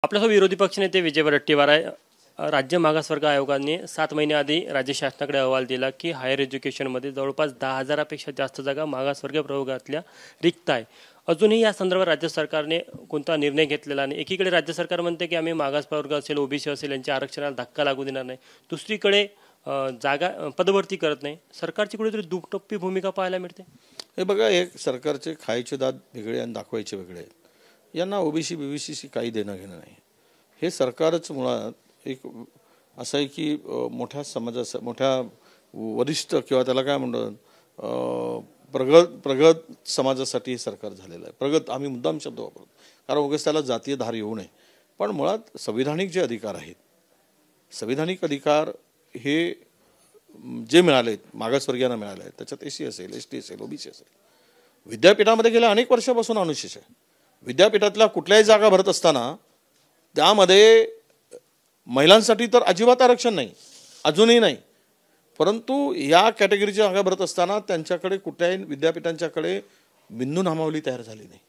आपल्यासोबत विरोधी पक्षनेते विजय वडेट्टीवार आहे। राज्य मागासवर्ग आयोगाने 7 महिने आधी राज्य शासनाकडे अहवाल दिला की हायर एज्युकेशनमध्ये जवळपास 10,000पेक्षा जास्त जागा मागासवर्गीय प्रवर्गातल्या रिक्त आहे। अजूनही या संदर्भात राज्य सरकारने कोणता निर्णय घेतलेला नाही। एकीकडे राज्य सरकार म्हणते की आम्ही मागास प्रवर्ग असेल ओबीसी असेल यांच्या आरक्षणाला धक्का लागू देणार नाही, दुसरीकडे जागा पदभरती करत नाही। सरकारची कुठेतरी दुटप्पी भूमिका पाहायला मिळते। हे बघा, एक सरकारचे खायचे दात वेगळे आणि दाखवायचे वेगळे आहेत। यांना ओबीसी बीबीसीशी काही देणं घेणं नाही। हे सरकारच मुळात एक असं आहे की मोठ्या समाजाचा मोठ्या वरिष्ठ किंवा त्याला काय म्हणतात प्रगत समाजासाठी हे सरकार झालेलं आहे। प्रगत आम्ही मुद्दाम शब्द वापरतो कारण उगाच त्याला जातीय धार येऊ नये, पण मुळात संविधानिक जे अधिकार आहेत, संविधानिक अधिकार हे जे मिळाले मागासवर्गीयांना मिळाले आहेत, त्याच्यात एसी असेल, एसटी असेल, ओबीसी असेल। विद्यापीठामध्ये गेल्या अनेक वर्षापासून अनुशेष आहे। विद्यापीठातल्या कुठल्याही जागा भरत असताना त्यामध्ये महिलांसाठी तर अजिबात आरक्षण नाही, अजूनही नाही, परंतु या कॅटेगरीच्या जागा भरत असताना त्यांच्याकडे कुठल्याही विद्यापीठांच्याकडे बिंदू नामावली तयार झाली नाही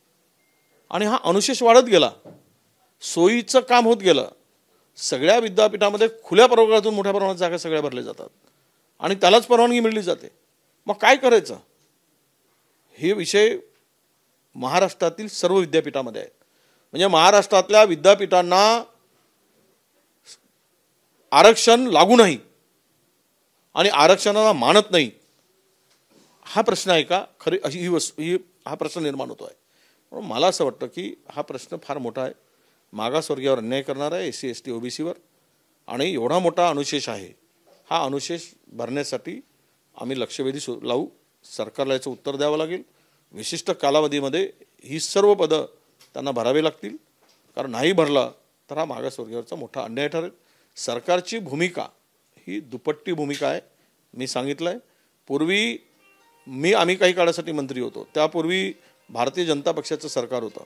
आणि हा अनुशेष वाढत गेला, सोयीचं काम होत गेलं। सगळ्या विद्यापीठामध्ये खुल्या प्रवर्गातून मोठ्या प्रमाणात जागा सगळ्या भरल्या जातात आणि त्यालाच परवानगी मिळली जाते। मग काय करायचं? हे विषय महाराष्ट्रातील सर्व विद्यापीठामध्ये आहेत। म्हणजे महाराष्ट्रातल्या विद्यापीठांना आरक्षण लागू नाही आणि आरक्षणाला मानत नाही, हा प्रश्न आहे का? खरी ही हा प्रश्न निर्माण होतो आहे। म्हणून मला असं वाटतं की हा प्रश्न फार मोठा आहे, मागासवर्गीयावर अन्याय करणार आहे, एससी एसटी ओबीसीवर, आणि एवढा मोठा अनुशेष आहे। हा अनुशेष भरण्यासाठी आम्ही लक्षवेधी लावू, सरकारला याचं उत्तर द्यावं लागेल। विशिष्ट कालावधीमध्ये ही सर्व पदं त्यांना भरावी लागतील, कारण नाही भरला तर हा मागासवर्गीयावरचा मोठा अन्याय ठरेल। सरकारची भूमिका ही दुपट्टी भूमिका आहे। मी सांगितलं आहे, पूर्वी आम्ही काही काळासाठी मंत्री होतो, त्यापूर्वी भारतीय जनता पक्षाचं सरकार होतं।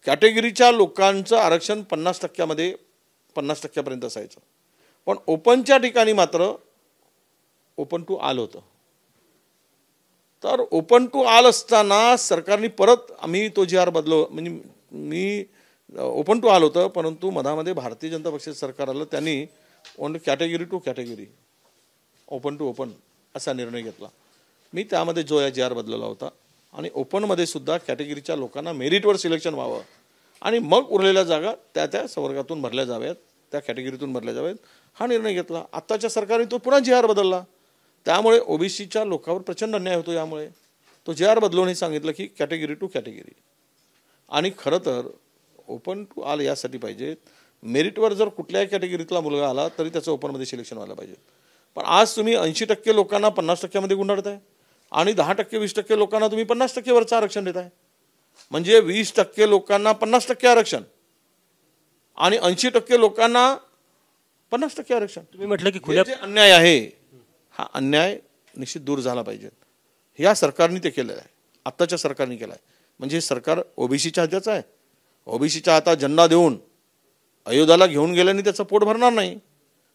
कॅटेगरीच्या लोकांचं आरक्षण 50%मध्ये 50%पर्यंत असायचं, पण ओपनच्या ठिकाणी मात्र ओपन टू ऑल होतं। तर ओपन टू ऑल असताना सरकारने परत आम्ही तो जी आर बदलो, म्हणजे मी ओपन टू ऑल होतं, परंतु मधामध्ये भारतीय जनता पक्षाचं सरकार आलं, त्यांनी only category to category open to open असा निर्णय घेतला। मी त्यामध्ये जो या जी आर बदलला होता आणि ओपनमध्ये सुद्धा कॅटेगरीच्या लोकांना मेरिटवर सिलेक्शन व्हावं आणि मग उरलेल्या जागा त्या संवर्गातून भरल्या जाव्यात, त्या कॅटेगरीतून भरल्या जाव्यात, हा निर्णय घेतला। आत्ताच्या सरकारने तो पुन्हा जी आर बदलला, त्यामुळे ओबीसीच्या लोकांवर प्रचंड अन्याय होतो। यामुळे तो जी आर बदलून हे सांगितलं की कॅटेगरी टू कॅटेगरी, आणि खरं तर ओपन टू ऑल यासाठी पाहिजे, मेरिटवर जर कुठल्याही कॅटेगरीतला मुलगा आला तरी त्याचं ओपनमध्ये सिलेक्शन व्हायला पाहिजे। पण आज तुम्ही 80% लोकांना 50%मध्ये गुंडाळताय आणि 10% 20% लोकांना तुम्ही 50%वरचं आरक्षण देताय। म्हणजे 20% लोकांना 50% आरक्षण आणि 80% लोकांना 50% आरक्षण। तुम्ही म्हटलं की खुल्या अन्याय आहे, हा अन्याय निश्चित दूर झाला पाहिजे। या सरकारने ते केलेलं आहे, आत्ताच्या सरकारने केलं आहे। म्हणजे सरकार ओबीसीच्या हाताचं आहे। ओबीसीच्या हातात झेंडा देऊन अयोध्याला घेऊन गेल्याने त्याचं पोट भरणार नाही,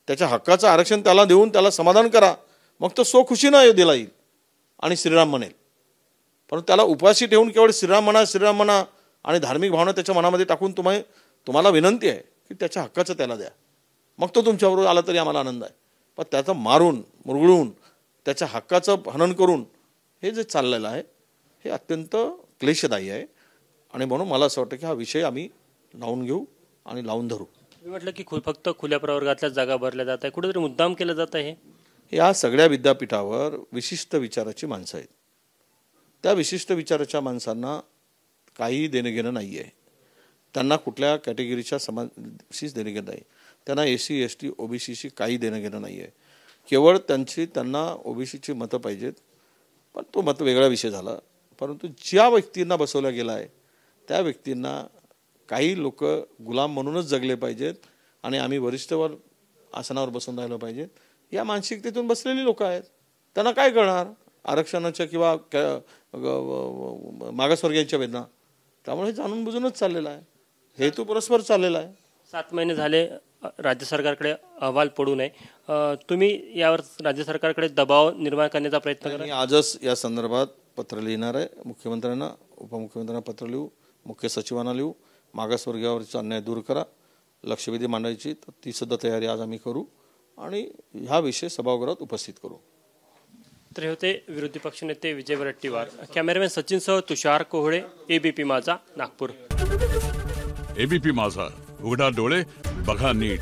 त्याच्या हक्काचं आरक्षण त्याला देऊन त्याला समाधान करा, मग तो स्वखुशीनं अयोध्येला येईल आणि श्रीराम म्हणेल। परंतु त्याला उपाशी ठेवून केवळ श्रीराम म्हणा आणि धार्मिक भावना त्याच्या मनामध्ये टाकून तुम्हाला विनंती आहे की त्याच्या हक्काचं त्याला द्या, मग तो तुमच्याबरोबर आला तरी आम्हाला आनंद आहे। पण त्याचं मारून मुरगळून त्याच्या हक्काचं हनन करून हे जे चाललेलं आहे हे अत्यंत क्लेशदायी आहे, आणि म्हणून मला असं वाटतं की हा विषय आम्ही लावून घेऊ आणि लावून धरू। मी म्हटलं की फक्त खुल्या प्रवर्गातल्या जागा भरल्या जात आहे, कुठेतरी मुद्दाम केलं जात आहे। या सगळ्या विद्यापीठावर विशिष्ट विचाराची माणसं आहेत, त्या विशिष्ट विचाराच्या माणसांना काही देणं घेणं नाही आहे। त्यांना कुठल्या कॅटेगरीच्या समाजाशीच देणं घेणं नाही, त्यांना एससी एसटी ओबीसीशी काही देणं घेणं नाही आहे। केवळ त्यांना ओबीसीची मतं पाहिजेत, पण तो मत वेगळा विषय झाला। परंतु ज्या व्यक्तींना बसवला गेला आहे त्या व्यक्तींना काही लोक गुलाम म्हणूनच जगले पाहिजेत आणि आम्ही वरिष्ठवर आसनावर बसून राहिलो पाहिजेत, या मानसिकतेतून बसलेली लोक आहेत। त्यांना काय कळणार आरक्षणाच्या किंवा मागासवर्गीयांच्या वेदना? त्यामुळे जाणून बुजूनच चाललेला आहे, हेतू परस्पर चाललेला आहे। 7 महिने झाले राज्य सरकारकडे अहवाल पडू नये, तुम्ही यावर राज्य सरकारकडे दबाव निर्माण करण्याचा प्रयत्न करा। मी आजच या संदर्भात पत्र लिहिणार आहे, मुख्यमंत्र्यांना उपमुख्यमंत्र्यांना पत्र लिहू, मुख्य सचिवांना लिहू मागासवर्गावरचा अन्याय दूर करा, लक्षवेधी मांडायची तर ती सुद्धा तयारी आज आम्ही करू आणि हा विषय सभागृहात उपस्थित करू. तर हे होते विरोधी पक्षनेते विजय वरट्टीवार. कॅमेरामॅन सचिनसह तुषार कोहळे, एबीपी माझा, नागपूर. एबीपी माझा, उघडा डोळे बघा नीट.